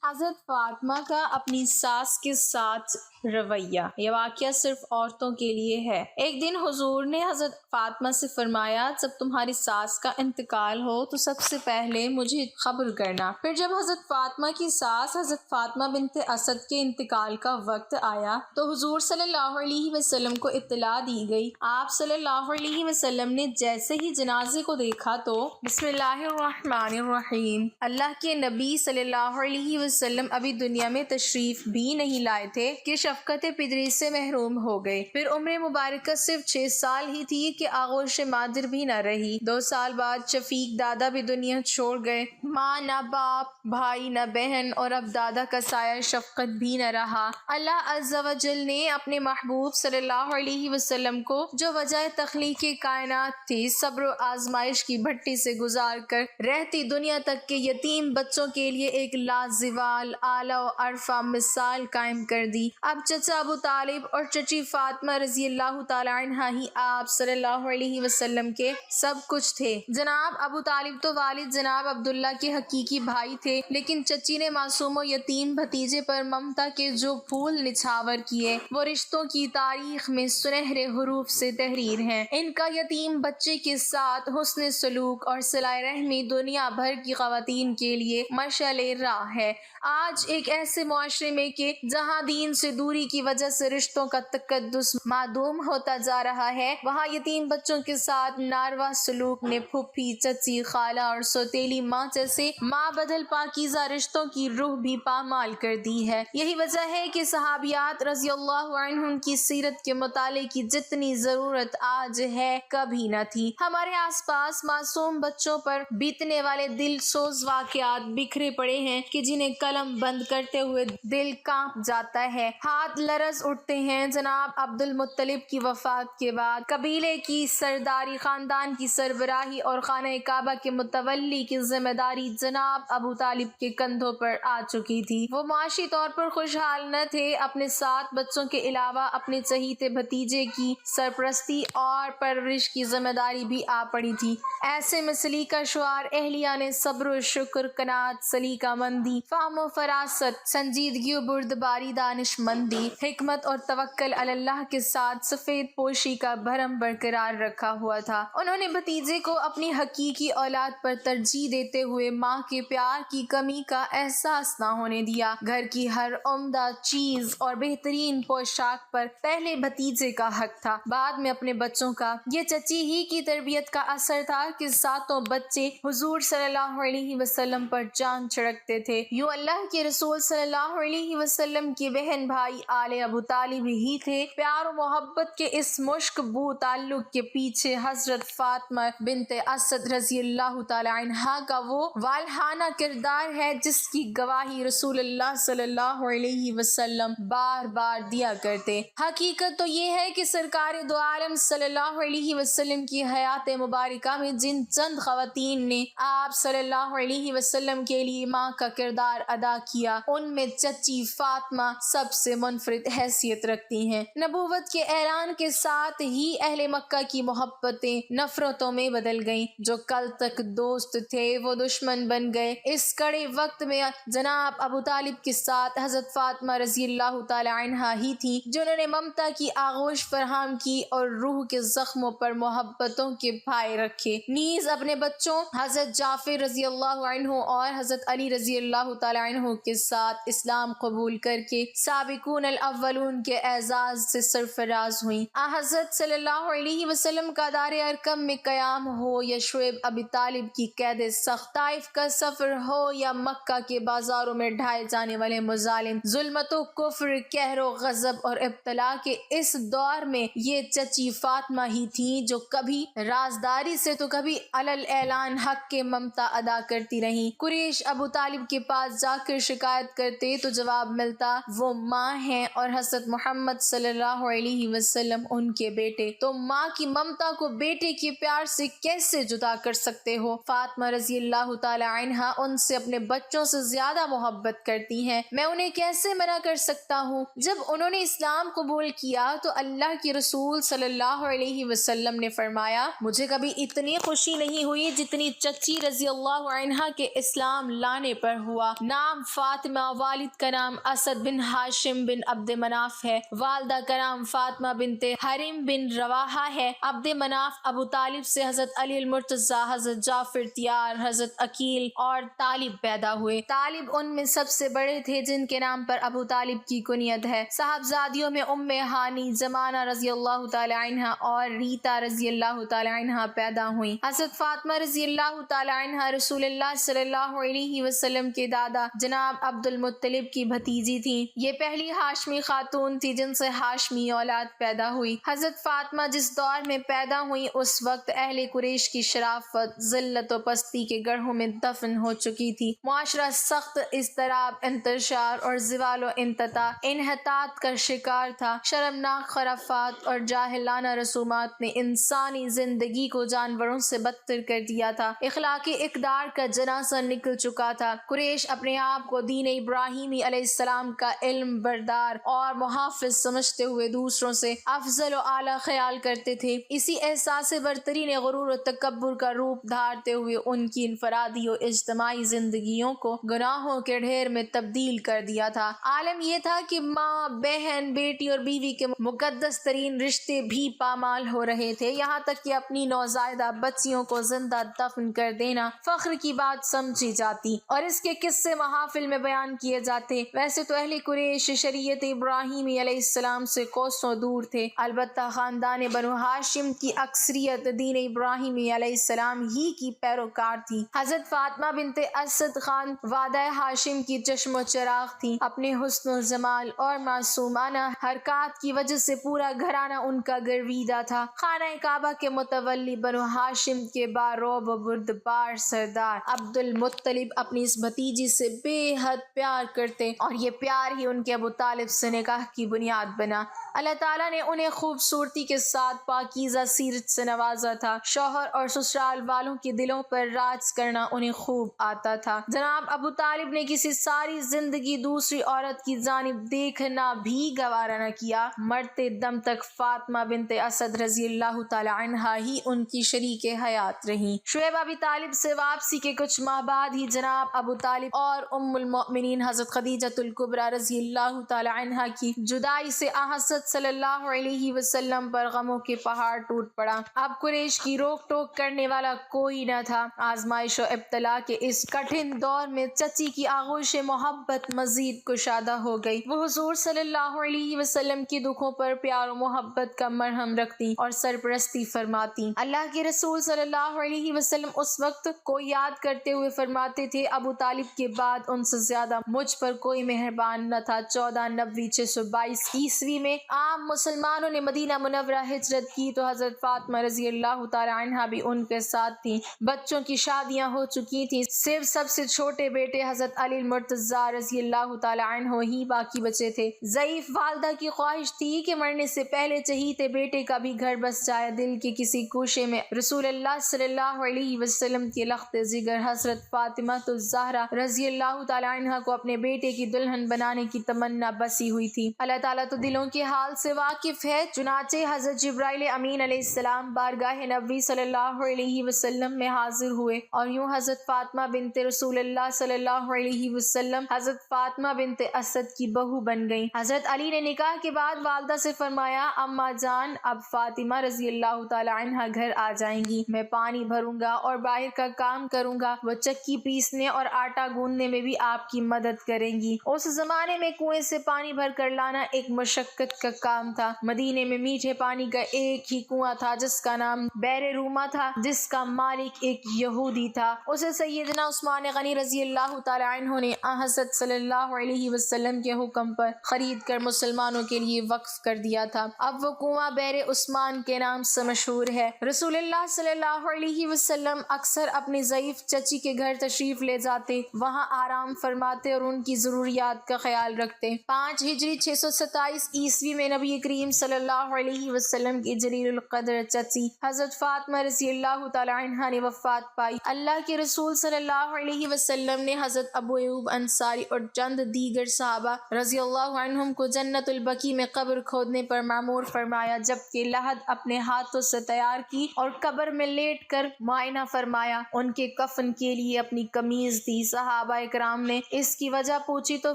حضرت فاطمہ کا اپنی ساس کے ساتھ رویہ۔ یہ واقعہ صرف عورتوں کے لیے ہے۔ ایک دن حضور نے حضرت فاطمہ سے فرمایا، جب تمہاری ساس کا انتقال ہو تو سب سے پہلے مجھے خبر کرنا۔ پھر جب حضرت فاطمہ کی ساس حضرت فاطمہ بنت اسد کے انتقال کا وقت آیا تو حضور صلی اللہ علیہ وسلم کو اطلاع دی گئی۔ آپ صلی اللہ علیہ وسلم نے جیسے ہی جنازے کو دیکھا تو بسم اللہ الرحمن الرحیم، اللہ کے نبی صلی اللہ علیہ وسلم ابھی دنیا میں تشریف بھی نہیں لائے تھے کہ شفقت پدری سے محروم ہو گئے۔ پھر عمر مبارکہ صرف 6 سال ہی تھی کہ آغوش مادر بھی نہ رہی۔ 2 سال بعد شفیق دادا بھی دنیا چھوڑ گئے۔ ماں نہ باپ، بھائی نہ بہن، اور اب دادا کا سایہ شفقت بھی نہ رہا۔ اللہ عز و جل نے اپنے محبوب صلی اللہ علیہ وسلم کو جو وجہ تخلیق کائنات تھی، صبر و آزمائش کی بھٹی سے گزار کر رہتی دنیا تک کے یتیم بچوں کے لیے ایک لازوال اعلیٰ و عرفہ مثال قائم کر دی۔ اب چچا ابو طالب اور چچی فاطمہ رضی اللہ تعالی عنہ ہی آپ صلی اللہ علیہ وسلم کے سب کچھ تھے۔ جناب ابو طالب تو والد جناب عبداللہ کے حقیقی بھائی تھے، لیکن چچی نے معصوم و یتیم بھتیجے پر ممتا کے جو پھول نچھاور کیے وہ رشتوں کی تاریخ میں سنہرے حروف سے تحریر ہیں۔ ان کا یتیم بچے کے ساتھ حسن سلوک اور صلہ رحمی دنیا بھر کی خواتین کے لیے مشعل راہ ہے۔ آج ایک ایسے معاشرے میں کہ جہاں دین سے دوری کی وجہ سے رشتوں کا تقدس معدوم ہوتا جا رہا ہے، وہاں یتیم بچوں کے ساتھ ناروا سلوک نے پھوپھی، چچی، خالہ اور سوتیلی ماں جیسے ماں بدل پاکیزہ رشتوں کی روح بھی پامال کر دی ہے۔ یہی وجہ ہے کہ صحابیات رضی اللہ عنہن کی سیرت کے مطالعے کی جتنی ضرورت آج ہے کبھی نہ تھی۔ ہمارے آس پاس معصوم بچوں پر بیتنے والے دل سوز واقعات بکھرے پڑے ہیں کہ جنہیں قلم بند کرتے ہوئے دل کانپ جاتا ہے، ہاتھ لرز اٹھتے ہیں۔ جناب عبد المطلب کی وفات کے بعد قبیلے کی سرداری، خاندان کی سربراہی اور خانہ کعبہ کے متولی کی ذمہ داری جناب ابو طالب کے کندھوں پر آ چکی تھی۔ وہ معاشی طور پر خوشحال نہ تھے۔ اپنے 7 بچوں کے علاوہ اپنے چہیتے بھتیجے کی سرپرستی اور پرورش کی ذمہ داری بھی آ پڑی تھی۔ ایسے میں سلیقہ شعار اہلیہ نے صبر و شکر، قناعت، سلیقہ مندی، فہم و فراست، سنجیدگی و بردباری، دانش مندی، حکمت اور توکل علی اللہ کے ساتھ سفید پوشی کا بھرم برقرار رکھا ہوا تھا۔ انہوں نے بھتیجے کو اپنی حقیقی اولاد پر ترجیح دیتے ہوئے ماں کے پیار کی کمی کا احساس نہ ہونے دیا۔ گھر کی ہر عمدہ چیز اور بہترین پوشاک پر پہلے بھتیجے کا حق تھا، بعد میں اپنے بچوں کا۔ یہ چچی ہی کی تربیت کا اثر تھا کہ 7 بچے حضور صلی اللہ علیہ وسلم پر جان چھڑکتے تھے۔ یوں اللہ کے رسول صلی اللہ علیہ وسلم کے بہن بھائی آل ابو طالب ہی تھے۔ پیار و محبت کے اس مشک بو تعلق کے پیچھے حضرت فاطمہ بنت اسد رضی اللہ تعالی عنہا کا وہ والہانہ کردار ہے جس کی گواہی رسول اللہ صلی اللہ علیہ وسلم بار بار دیا کرتے۔ حقیقت تو یہ ہے کہ سرکار دو عالم صلی اللہ علیہ وسلم کی حیات مبارکہ میں جن چند خواتین نے آپ صلی اللہ علیہ وسلم کے لیے ماں کا کردار ادا کیا، ان میں چچی فاطمہ سب سے منفرد حیثیت رکھتی ہیں۔ نبوت کے اعلان کے ساتھ ہی اہل مکہ کی محبتیں نفرتوں میں بدل گئیں۔ جو کل تک دوست تھے وہ دشمن بن گئے۔ اس کڑے وقت میں جناب ابو طالب کے ساتھ حضرت فاطمہ رضی اللہ تعالی عنہا ہی تھی جنہوں نے ممتا کی آغوش فراہم کی اور روح کے زخموں پر محبتوں کے پھائے رکھے۔ نیز اپنے بچوں حضرت جعفر رضی اللہ عنہ اور حضرت علی رضی اللہ تعالی عنہ کے ساتھ اسلام قبول کر کے سابقون الاولون کے اعزاز سے سرفراز ہوئیں۔ حضرت صلی اللہ علیہ وسلم کا دار ارقم میں قیام ہو یا شعیب ابی طالب کی قید سخت، طائف کا سفر ہو یا مکہ کے بازاروں میں ڈھائے جانے والے مظالم، ظلمت و کفر، قہر و غضب اور ابتلا کے اس دور میں یہ چچی فاطمہ ہی تھیں جو کبھی رازداری سے تو کبھی علل اعلان حق کے ممتا ادا کرتی رہیں۔ قریش ابو طالب کے پاس جا کر شکایت کرتے تو جواب ملتا وہ ماں ہیں اور حضرت محمد صلی اللہ علیہ وسلم ان کے بیٹے، تو ماں کی ممتا کو بیٹے کے پیار سے کیسے جدا کر سکتے ہو؟ فاطمہ رضی اللہ تعالی عنہا ان سے اپنے بچوں سے زیادہ محبت کرتی ہیں، میں انہیں کیسے منع کر سکتا ہوں؟ جب انہوں نے اسلام قبول کیا تو اللہ کے رسول صلی اللہ علیہ وسلم نے فرمایا، مجھے کبھی اتنی خوشی نہیں ہوئی جتنی چچی رضی اللہ عنہا کے اسلام لانے پر ہوا۔ نام فاطمہ، والد کا نام اسد بن ہاشم بن عبد مناف ہے، والدہ کا نام فاطمہ بنت حریم بن رواحہ ہے۔ عبد مناف ابو طالب سے حضرت علی المرتضیٰ، حضرت جعفر طیار، حضرت عقیل اور طالب پیدا ہوئے۔ طالب ان میں سب سے بڑے تھے جن کے نام پر ابو طالب کی کنیت ہے۔ صاحبزادیوں میں ہانی، زمانہ رضی اللہ تعالی عنہ اور ریتا رضی اللہ تعالی عنہ پیدا ہوئیں۔ حضرت فاطمہ رضی اللہ تعالی عنہ رسول اللہ صلی اللہ علیہ وسلم کے دادا جناب عبد المطلب کی بھتیجی تھیں۔ یہ پہلی ہاشمی خاتون تھی جن سے ہاشمی اولاد پیدا ہوئی۔ حضرت فاطمہ جس دور میں پیدا ہوئی اس وقت اہل قریش کی شرافت، ذلت و پستی کے گڑھوں میں دفن ہو چکی تھی۔ معاشرہ سخت اضطراب، انتشار اور زوال و انحطاط کا شکار تھا۔ شرمناک خرافات اور جاہلانہ رسومات نے انسانی زندگی کو جانوروں سے بدتر کر دیا تھا۔ اخلاقی اقدار کا جنازہ نکل چکا تھا۔ قریش اپنے آپ کو دین ابراہیمی علیہ السلام کا علم بردار اور محافظ سمجھتے ہوئے دوسروں سے افضل و اعلیٰ خیال کرتے تھے۔ اسی احساس برتری نے غرور و تکبر کا روپ دھارتے ہوئے ان کی انفرادی و اجتماعی زندگیوں کو گناہوں کے ڈھیر میں تبدیل کر دیا تھا۔ عالم یہ تھا کہ ماں، بہن، بیٹی اور بیوی کے مقدس ترین رشتے بھی پامال ہو رہے تھے، یہاں تک کہ اپنی نوزائیدہ بچیوں کو زندہ دفن کر دینا فخر کی بات سمجھی جاتی اور اس کے قصے محافل میں بیان کیے جاتے۔ ویسے تو اہل قریش شریعت ابراہیمی علیہ السلام سے کوسوں دور تھے، البتہ خاندان بنو ہاشم کی اکثریت دین ابراہیمی علیہ السلام ہی کی پیروکار تھی۔ حضرت فاطمہ بنت اسد خان وعدہ ہاشم کی چشم و چراغ تھی۔ اپنے حسن و جمال اور معصومانہ حرکات کی وجہ سے پورا گھرانہ ان کا گرویدہ تھا۔ خانہ کعبہ کے متولی بنو ہاشم کے بارعب و بردبار سردار عبد المطلب اپنی اس بھتیجی سے بے حد پیار کرتے اور یہ پیار ہی ان کے ابو طالب سے نکاح کی بنیاد بنا۔ اللہ تعالیٰ نے انہیں خوبصورتی کے ساتھ پاکیزہ سیرت سے نوازا تھا۔ شوہر اور سسرال والوں کے دلوں پر راج کرنا انہیں خوب آتا تھا۔ جناب ابو طالب نے کسی ساری زندگی دوسری عورت کی جانب دیکھنا بھی گوارا نہ کیا۔ مرتے دم تک فاطمہ بنت اسد رضی اللہ تعالی عنہا ہی ان کی شریک حیات رہیں۔ شعیب ابی طالب سے واپسی کے کچھ ماہ بعد ہی جناب ابو طالب اور ام المؤمنین حضرت خدیجہ الکبریٰ رضی اللہ تعالی عنہا کی جدائی سے حضرت صلی اللہ علیہ وسلم پر غموں کے پہاڑ ٹوٹ پڑا۔ اب قریش کی روک ٹوک کرنے والا کوئی نہ تھا۔ آزمائش و ابتلا کے اس کٹھن دور میں چچی کی آغوش محبت مزید کشادہ ہو گئی۔ وہ حضور صلی اللہ علیہ وسلم کے دکھوں پر پیار و محبت کا مرہم رکھتی اور سرپرستی فرماتی۔ اللہ کے رسول صلی اللہ علیہ وسلم اس وقت کو یاد کرتے ہوئے فرماتے تھے، ابو طالب کے بعد ان سے زیادہ مجھ پر کوئی مہربان نہ تھا۔ 1490-622 میں عام مسلمانوں نے مدینہ منورہ ہجرت کی تو حضرت فاطمہ رضی اللہ تعالی عنہا بھی ان کے ساتھ تھیں۔ بچوں کی شادیاں ہو چکی تھیں، صرف سب سے چھوٹے بیٹے حضرت علی المرتضیٰ رضی اللہ تعالی عنہ ہی باقی بچے تھے۔ ضعیف والدہ کی خواہش تھی کہ مرنے سے پہلے چہیتے بیٹے کا بھی گھر بس جائے۔ دل کے کسی گوشے میں رسول اللہ صلی اللہ علیہ وسلم کی لخت جگر حضرت فاطمہ الزہرا رضی اللہ تعالی عنہا کو اپنے بیٹے کی دلہن بنانے کی تمنا بسی ہوئی تھی۔ اللہ تعالیٰ تو دلوں کے حال سے واقف ہے، چنانچہ حضرت جبرائیل امین علیہ السلام بارگاہ نبوی صلی اللہ علیہ وسلم میں حاضر ہوئے اور یوں حضرت فاطمہ بنت رسول اللہ صلی اللہ علیہ وسلم حضرت فاطمہ بنت اسد کی بہو بن گئیں۔ حضرت علی نے نکاح کے بعد والدہ سے فرمایا، اماں جان اب فاطمہ رضی اللہ تعالی عنہا گھر آ جائیں گی، میں پانی بھروں گا اور باہر کا کام کروں گا، وہ چکی پیسنے اور آٹا گوندنے میں بھی آپ کی مدد کریں گی۔ اس زمانے میں کنویں سے پانی بھر کر لانا ایک مشقت کا کام تھا۔ مدینے میں میٹھے پانی کا ایک ہی کنواں تھا جس کا نام بئر روما تھا، جس کا مالک ایک یہودی تھا۔ اسے سیدنا عثمان غنی رضی اللہ تعالی عنہ نے حضرت صلی اللہ علیہ وسلم کے حکم پر خرید کر مسلمانوں کے لیے وقف کر دیا تھا۔ اب وہ کنواں بئر عثمان کے نام سے مشہور ہے۔ رسول اللہ صلی اللہ علیہ وسلم اکثر اپنی ضعیف چچی کے گھر تشریف لے جاتے، وہاں آرام فرماتے اور ان کی ضروریات کا خیال رکھتے۔ 5 ہجری 627 عیسوی میں نبی کریم صلی اللہ علیہ وسلم کی جلیل القدر چچی حضرت فاطمہ رضی اللہ تعالی عنہا نے وفات پائی۔ اللہ کے رسول صلی اللہ علیہ وسلم نے حضرت ابو ایوب انصاری اور چند دیگر صحابہ رضی اللہ عنہم کو جنت البقیع میں قبر کھودنے پر مامور فرمایا، جبکہ لحد اپنے ہاتھوں سے تیار کی اور قبر میں لیٹ کر معائنہ فرمایا۔ ان کے کفن کے لیے اپنی قمیض دی۔ صحابہ کرام نے اس کی وجہ پوچھی تو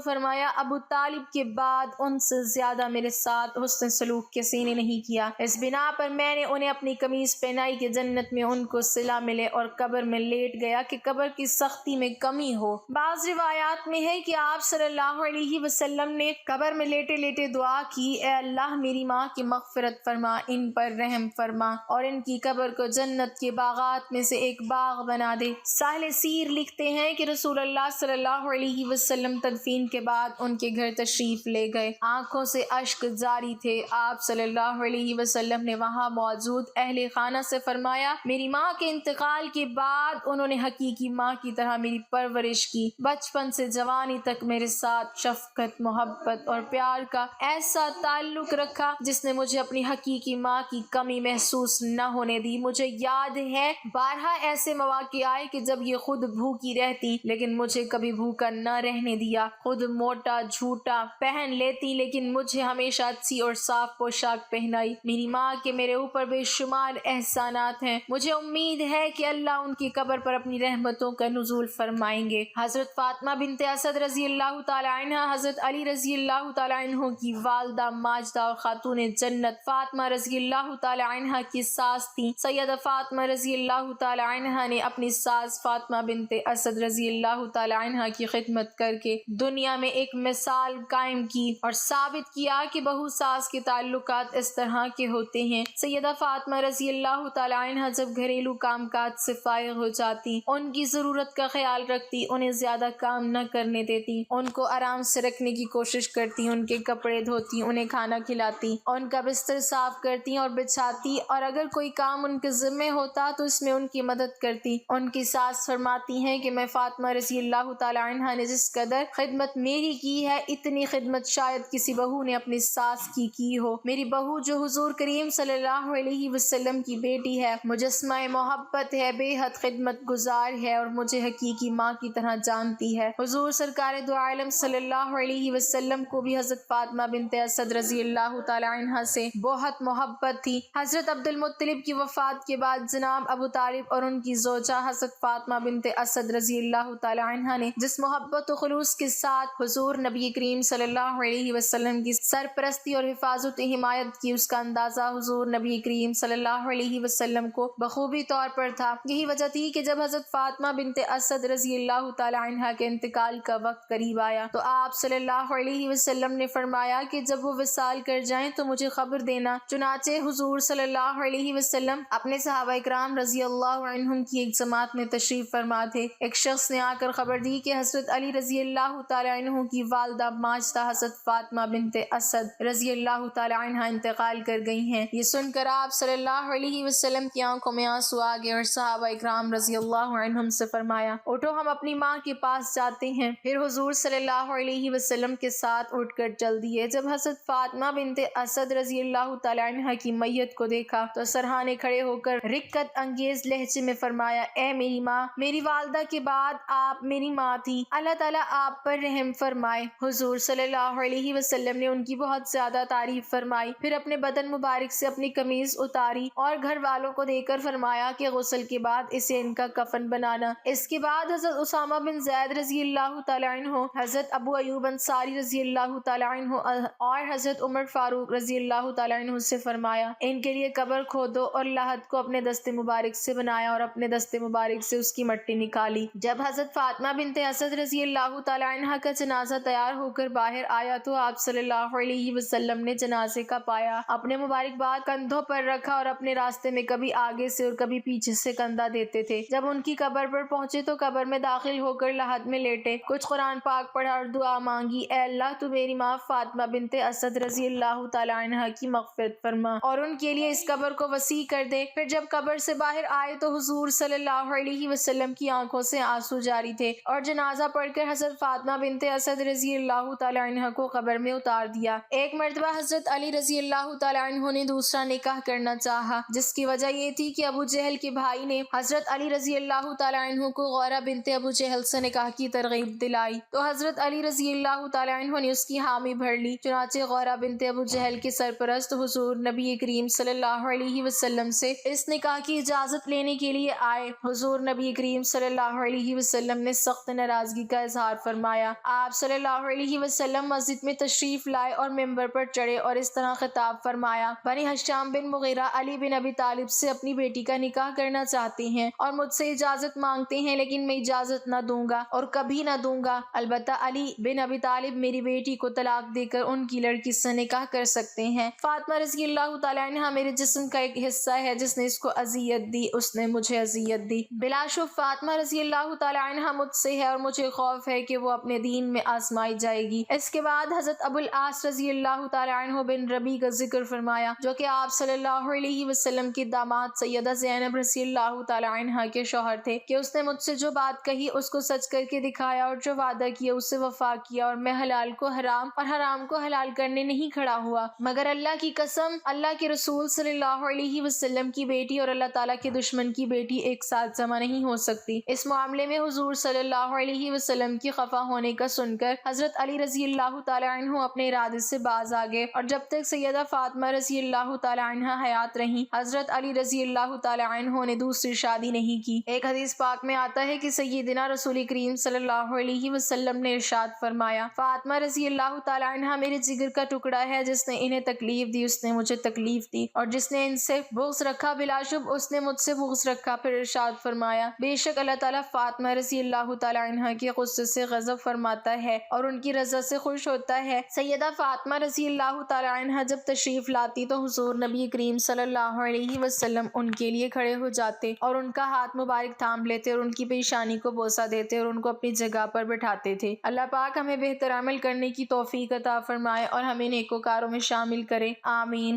فرمایا ابو طالب کے بعد ان سے زیادہ میرے ساتھ حسن سلوک کسی نے نہیں کیا، اس بنا پر میں نے انہیں اپنی قمیص پہنائی کہ جنت میں ان کو صلہ ملے، اور قبر میں لیٹ گیا کہ قبر کی سختی میں کمی ہو۔ بعض روایات میں ہے کہ آپ صلی اللہ علیہ وسلم نے قبر میں لیٹے لیٹے دعا کی، اے اللہ میری ماں کی مغفرت فرما، ان پر رحم فرما اور ان کی قبر کو جنت کے باغات میں سے ایک باغ بنا دے۔ ساحل سیر لکھتے ہیں کہ رسول اللہ صلی اللہ علیہ وسلم تدفین کے بعد ان کے گھر تشریف لے گئے، آنکھوں سے اشک جاری تھے۔ آپ صلی اللہ علیہ وسلم نے وہاں موجود اہل خانہ سے فرمایا میری ماں کے انتقال کے بعد انہوں نے حقیقی ماں کی طرح میری پرورش کی، بچپن سے جوانی تک میرے ساتھ شفقت، محبت اور پیار کا ایسا تعلق رکھا جس نے مجھے اپنی حقیقی ماں کی کمی محسوس نہ ہونے دی۔ مجھے یاد ہے بارہا ایسے مواقع آئے کہ جب یہ خود بھوکی رہتی لیکن مجھے کبھی بھوکا نہ رہنے دیا، خود موٹا جھوٹا پہن لیتی لیکن مجھے ہمیشہ اچھی اور صاف پوشاک پہنائی۔ میری ماں کے میرے اوپر بے شمار احسانات ہیں، مجھے امید ہے کہ اللہ ان کی قبر پر اپنی رحمتوں کا نزول فرمائیں گے۔ حضرت فاطمہ بنت اسد رضی اللہ تعالی عنہ حضرت علی رضی اللہ تعالی عنہ کی والدہ ماجدہ اور خاتون جنت فاطمہ رضی اللہ تعالی عنہ کی ساس تھی۔ سیدہ فاطمہ رضی اللہ تعالی عنہ نے اپنی ساس فاطمہ بنت اسد رضی اللہ تعالی عنہ کی خدمت کر کے دنیا میں ایک مثال قائم کی اور ثابت کیا کہ بہو ساس کے تعلقات اس طرح کے ہوتے ہیں۔ سیدہ فاطمہ رضی اللہ تعالی عنہ جب گھریلو کام کاج سے فارغ ہو جاتی، ان کی ضرورت کا خیال رکھتی، انہیں زیادہ کام نہ کرنے دیتی، ان کو آرام سے رکھنے کی کوشش کرتی، ان کے کپڑے دھوتی، انہیں کھانا کھلاتی، ان کا بستر صاف کرتی اور بچھاتی، اور اگر کوئی کام ان کے ذمہ ہوتا تو اس میں ان کی مدد کرتی۔ ان کی ساس فرماتی ہیں کہ میں فاطمہ رضی اللہ تعالی عنہ نے جس قدر خدمت میری کی ہے اتنی خدمت شاید کسی بہو نے اپنی ساس کی ہو۔ میری بہو جو حضور کریم صلی اللہ علیہ وسلم کی بیٹی ہے، مجسمہ محبت ہے، بے حد خدمت گزار ہے اور مجھے حقیقی ماں کی طرح جانتی ہے۔ حضور سرکار دو عالم صلی اللہ علیہ وسلم کو بھی حضرت فاطمہ بنت اسد رضی اللہ تعالی عنہ سے بہت محبت تھی۔ حضرت عبد المطلب کی وفات کے بعد جناب ابو طالب اور ان کی زوجہ حضرت فاطمہ بنت اسد رضی اللہ تعالی عنہ نے جس محبت و خلوص کے ساتھ حضور نبی کریم صلی اللہ علیہ وسلم کی سرپرستی اور حفاظت و حمایت کی، اس کا اندازہ حضور نبی کریم صلی اللہ علیہ وسلم کو بخوبی طور پر تھا۔ یہی وجہ تھی کہ جب حضرت فاطمہ بنت اسد رضی اللہ تعالی عنہ کے انتقال کا وقت قریب آیا تو آپ صلی اللہ علیہ وسلم نے فرمایا کہ جب وہ وصال کر جائیں تو مجھے خبر دینا۔ چنانچہ حضور صلی اللہ علیہ وسلم اپنے صحابہ کرام رضی اللہ عنہم کی ایک جماعت میں تشریف فرما تھے۔ ایک شخص نے آ کر خبر دی کہ حضرت علی رضی اللہ تعالی عنہ کی والدہ ماجدہ حضرت فاطمہ بنت اسد رضی اللہ تعالی عنہ انتقال کر گئی ہیں۔ یہ سن کر آپ صلی اللہ علیہ وسلم کی آنکھوں میں آنسو آ گئے اور صحابہ اکرام رضی اللہ عنہم سے فرمایا اٹھو ہم اپنی ماں کے پاس جاتے ہیں۔ پھر حضور صلی اللہ علیہ وسلم کے ساتھ اٹھ کر چل دیے۔ جب حضرت فاطمہ بنت اسد رضی اللہ تعالی عنہ کی میت کو دیکھا تو سرہانے کھڑے ہو کر رقت انگیز لہجے میں فرمایا اے میری ماں، میری والدہ کے بعد آپ میری ماں تھی، اللہ تعالیٰ آپ پر رحم فرمائے۔ حضور صلی اللہ علیہ وسلم نے ان کی بہت زیادہ تعریف فرمائی، پھر اپنے بدن مبارک سے اپنی قمیض اتاری اور گھر والوں کو دے کر فرمایا کہ غسل کے بعد اسے ان کا کفن بنانا۔ اس کے بعد حضرت اسامہ بن زید رضی اللہ تعالی عنہ، حضرت ابو ایوب انصاری رضی اللہ تعالی عنہ اور حضرت عمر فاروق رضی اللہ تعالی عنہ سے فرمایا ان کے لیے قبر کھودو، اور لحد کو اپنے دستے مبارک سے بنایا اور اپنے دستے مبارک سے اس کی مٹی نکالی۔ جب حضرت فاطمہ بنت اسد رضی اللہ تعالی عنہ کا جنازہ تیار ہو کر باہر آیا تو آپ صلی اللہ علیہ وسلم نے جنازے کا پایا اپنے مبارک باد کندھوں پر رکھا اور اپنے راستے میں کبھی آگے سے اور کبھی پیچھے سے کندھا دیتے تھے۔ جب ان کی قبر پر پہنچے تو قبر میں داخل ہو کر لحد میں لیٹے، کچھ قرآن پاک پڑھا اور دعا مانگی، اے اللہ تو میری ماں فاطمہ بنت اسد رضی اللہ تعالی عنہ کی مغفرت فرما اور ان کے لیے اس قبر کو وسیع کر دے۔ پھر جب قبر سے باہر آئے تو حضور صلی اللہ علیہ وسلم کی آنکھوں سے آنسو جاری تھے اور جنازہ پڑھ کر حضرت فاطمہ بنت اسد رضی اللہ تعالی عنہ کو قبر میں اتار دیا۔ ایک مرتبہ حضرت علی رضی اللہ تعالی عنہ نے دوسرا نکاح کرنا چاہا، جس کی وجہ یہ تھی کہ ابو جہل کے بھائی نے حضرت علی رضی اللہ تعالی عنہ کو غورہ بنت ابو جہل سے نکاح کی ترغیب دلائی تو حضرت علی رضی اللہ تعالی عنہ نے اس کی حامی بھر لی۔ چنانچہ غورہ بنت ابو جہل کے سرپرست حضور نبی کریم صلی اللہ علیہ وسلم سے اس نکاح کی اجازت لینے کے لیے آئے۔ حضور نبی کریم صلی اللہ علیہ وسلم نے سخت سخت ناراضگی کا اظہار فرمایا۔ آپ صلی اللہ علیہ وسلم مسجد میں تشریف لائے اور ممبر پر چڑھے اور اس طرح خطاب فرمایا: بنی ہشام بن مغیرہ علی بن ابی طالب سے اپنی بیٹی کا نکاح کرنا چاہتے ہیں اور مجھ سے اجازت مانگتے ہیں، لیکن میں اجازت نہ دوں گا اور کبھی نہ دوں گا۔ البتہ علی بن ابی طالب میری بیٹی کو طلاق دے کر ان کی لڑکی سے نکاح کر سکتے ہیں۔ فاطمہ رضی اللہ تعالیٰ عنہا میرے جسم کا ایک حصہ ہے، جس نے اس کو اذیت دی اس نے مجھے اذیت دی۔ بلا شبہ فاطمہ رضی اللہ تعالیٰ عنہا مجھ سے ہے اور مجھے خوف ہے کہ وہ اپنے دین میں آزمائی جائے گی۔ اس کے بعد حضرت ابو العاص رضی اللہ تعالیٰ عنہ بن ربیع کا ذکر فرمایا، جو کہ آپ صلی اللہ علیہ وسلم کی داماد سیدہ زینب رضی اللہ تعالیٰ عنہا کے شوہر تھے، کہ اس نے مجھ سے جو بات کہی اس کو سچ کر کے دکھایا اور جو وعدہ کیا اس سے وفا کیا، اور میں حلال کو حرام اور حرام کو حلال کرنے نہیں کھڑا ہوا، مگر اللہ کی قسم اللہ کے رسول صلی اللہ علیہ وسلم کی بیٹی اور اللہ تعالیٰ کے دشمن کی بیٹی ایک ساتھ جمع نہیں ہو سکتی۔ اس معاملے میں حضور صلی اللہ علیہ وسلم کی خفا ہونے کا سن کر حضرت علی رضی اللہ تعالیٰ عنہ اپنے ارادے سے باز آ گئے، اور جب تک سیدہ فاطمہ رضی اللہ تعالیٰ عنہ حیات رہیں حضرت علی رضی اللہ تعالیٰ عنہ نے دوسری شادی نہیں کی۔ ایک حدیث پاک میں آتا ہے کہ سیدنا رسول کریم صلی اللہ علیہ وسلم نے ارشاد فرمایا: فاطمہ رضی اللہ تعالیٰ عنہ میرے جگر کا ٹکڑا ہے، جس نے انہیں تکلیف دی اس نے مجھے تکلیف دی، اور جس نے ان سے بغض رکھا بلا شبہ اس نے مجھ سے بغض رکھا۔ پھر ارشاد فرمایا: بے شک اللہ تعالیٰ فاطمہ رضی اللہ تعالیٰ عنہ کے غصے سے غضب فرماتا ہے اور ان کی رضا سے خوش ہوتا ہے۔ سیدہ فاطمہ رضی اللہ تعالیٰ عنہ جب تشریف لاتی تو حضور نبی کریم صلی اللہ علیہ وسلم ان کے لیے کھڑے ہو جاتے اور ان کا ہاتھ مبارک تھام لیتے اور ان کی پیشانی کو بوسہ دیتے اور ان کو اپنی جگہ پر بٹھاتے تھے۔ اللہ پاک ہمیں بہتر عمل کرنے کی توفیق عطا فرمائے اور ہمیں نیکوکاروں میں شامل کرے، آمین۔